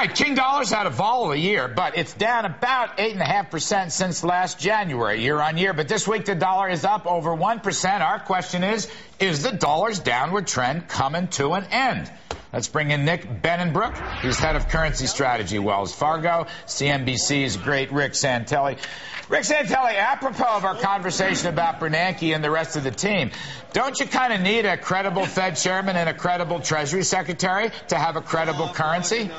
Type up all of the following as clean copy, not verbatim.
right, King Dollar's had a volatile year, but it's down about 8.5% since last January, year on year. But this week the dollar is up over 1%. Our question is the dollar's downward trend coming to an end? Let's bring in Nick Benenbrook. He's head of currency strategy, Wells Fargo. CNBC's great Rick Santelli. Rick Santelli, apropos of our conversation about Bernanke and the rest of the team, don't you kind of need a credible Fed chairman and a credible Treasury secretary to have a credible currency?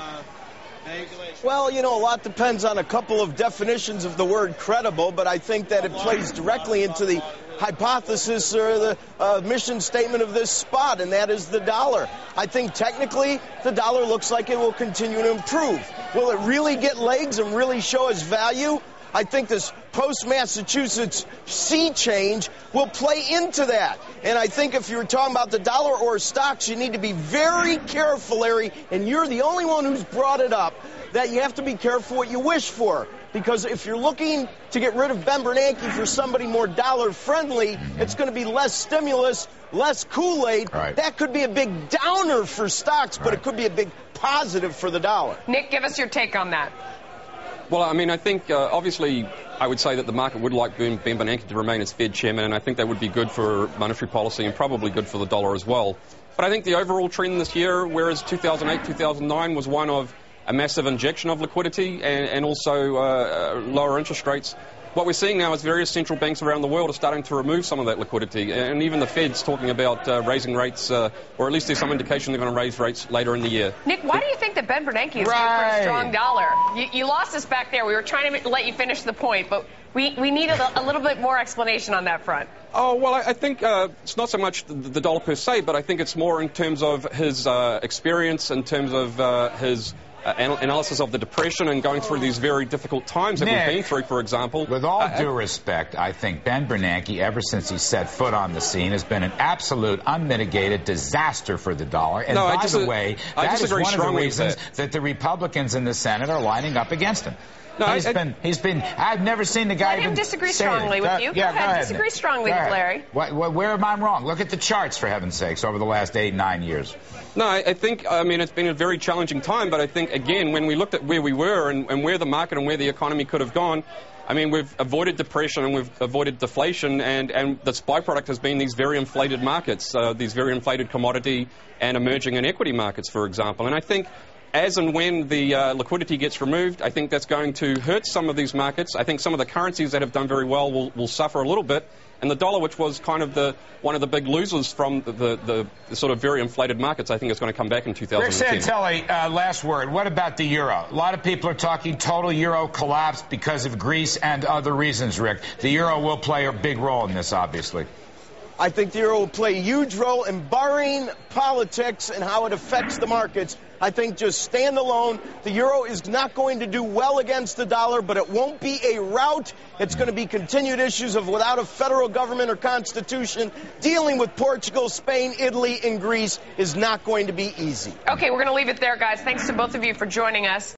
Well, you know, a lot depends on a couple of definitions of the word credible, but I think that it plays directly into the hypothesis or the mission statement of this spot, and that is the dollar. I think technically the dollar looks like it will continue to improve. Will it really get legs and really show its value? I think this post-Massachusetts sea change will play into that. And I think if you're talking about the dollar or stocks, you need to be very careful, Larry, and you're the only one who's brought it up, that you have to be careful what you wish for. Because if you're looking to get rid of Ben Bernanke for somebody more dollar-friendly, it's going to be less stimulus, less Kool-Aid. Right. That could be a big downer for stocks, but it could be a big positive for the dollar. Nick, give us your take on that. Well, I mean, I think, obviously, I would say that the market would like Ben Bernanke to remain as Fed chairman, and I think that would be good for monetary policy and probably good for the dollar as well. But I think the overall trend this year, whereas 2008, 2009 was one of a massive injection of liquidity and also lower interest rates, what we're seeing now is various central banks around the world are starting to remove some of that liquidity, and even the Fed's talking about raising rates, or at least there's some indication they're going to raise rates later in the year. Nick, why do you think that Ben Bernanke is good for a strong dollar? You lost us back there. We were trying to let you finish the point, but we need a little bit more explanation on that front. Oh, well, I think it's not so much the dollar per se, but I think it's more in terms of his experience, in terms of his analysis of the Depression and going through these very difficult times that we've been through, for example. With all due respect, I think Ben Bernanke, ever since he set foot on the scene, has been an absolute, unmitigated disaster for the dollar. And by the way, that is one of the reasons that the Republicans in the Senate are lining up against him. No, I've never seen the guy let him disagree strongly with you. Yeah, go ahead. Disagree strongly with Larry. Where am I wrong? Look at the charts, for heaven's sakes, over the last 8-9 years. No, I think, I mean, it's been a very challenging time, but I think, again, when we looked at where we were and where the market and where the economy could have gone, I mean, we've avoided depression and we've avoided deflation, and the byproduct has been these very inflated markets, these very inflated commodity and emerging and equity markets, for example. And I think as and when the liquidity gets removed, I think that's going to hurt some of these markets. I think some of the currencies that have done very well will suffer a little bit. And the dollar, which was kind of one of the big losers from the sort of very inflated markets, I think it's going to come back in 2010. Rick Santelli, last word. What about the euro? A lot of people are talking total euro collapse because of Greece and other reasons, Rick. The euro will play a big role in this, obviously. I think the euro will play a huge role in barring politics and how it affects the markets. I think just stand alone. The euro is not going to do well against the dollar, but it won't be a rout. It's going to be continued issues of without a federal government or constitution. Dealing with Portugal, Spain, Italy, and Greece is not going to be easy. Okay, we're going to leave it there, guys. Thanks to both of you for joining us.